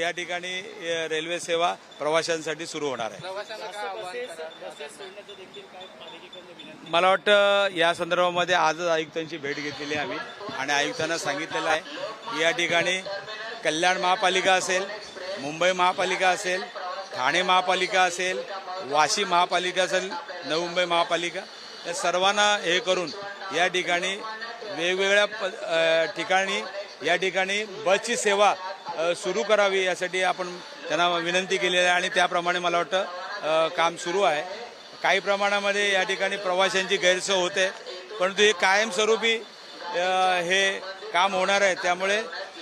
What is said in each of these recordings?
या ठिकाणी रेल्वे सेवा प्रवाशांसाठी सुरू होणार आहे। मला वाटतं या संदर्भामध्ये आजच आयुक्तांची भेट घेतलेली आहे आम्ही आणि आयुक्तांना सांगितलेलं आहे की या ठिकाणी कल्याण महापालिका असेल, मुंबई महापालिका असेल, ठाणे महापालिका असेल, वाशी महापालिका असेल, नवी मुंबई महापालिका या सर्वांना हे करून या ठिकाणी वेगवेगळ्या ठिकाणी या ठिकाणी बसची सेवा सुरू करावी यासाठी आपण त्यांना विनंती केलेली आहे आणि त्याप्रमाणे मला वाटतं काम सुरू आहे। काही प्रमाणामध्ये या ठिकाणी प्रवाशांची गैरसोय होते, परंतु हे कायमस्वरूपी हे काम होणार आहे, त्यामुळे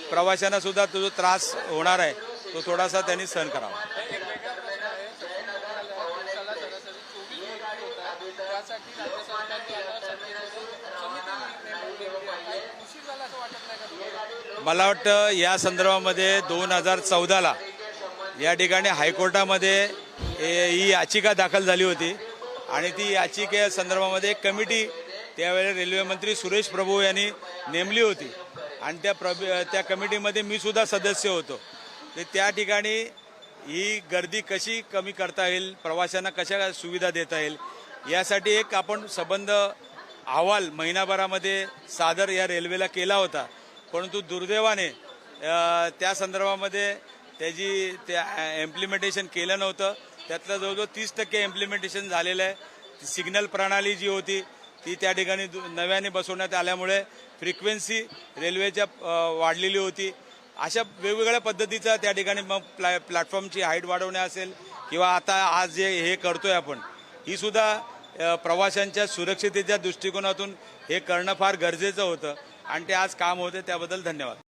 प्रवाशांना सुद्धा जो त्रास होणार आहे तो थोडासा त्यांनी सहन करावा। मला वाटतं या संदर्भामध्ये 2014ला या ठिकाणी हायकोर्टामध्ये ही याचिका दाखल झाली होती आणि ती याचिके संदर्भामध्ये एक कमिटी त्यावेळेस रेल्वे मंत्री सुरेश प्रभू यांनी नेमली होती आणि त्या कमिटीमध्ये मी सुद्धा सदस्य होतो। त्या ठिकाणी ही गर्दी कशी कमी करता येईल, प्रवाशांना कशा सुविधा देता येईल यासाठी एक आपण संबंध अहवाल महिनाभरामध्ये सादर या रेल्वेला केला होता, परंतु दुर्दैवाने त्या संदर्भामध्ये त्या इम्प्लिमेंटेशन केलं नव्हतं। त्यातलं जवळजवळ 30% इम्प्लिमेंटेशन झालेलं आहे। सिग्नल प्रणाली जी होती ती त्या ठिकाणी नव्याने बसवण्यात आल्यामुळे फ्रिक्वेन्सी रेल्वेच्या वाढलेली होती। अशा वेगवेगळ्या पद्धतीचा त्या ठिकाणी मग प्लॅटफॉर्मची हाईट वाढवणे असेल किंवा आता आज जे हे करतोय आपण, ही सुद्धा प्रवाशांच्या सुरक्षिततेच्या दृष्टिकोनातून हे करणं फार गरजेचं होतं आणि ते आज काम होते, त्याबद्दल धन्यवाद।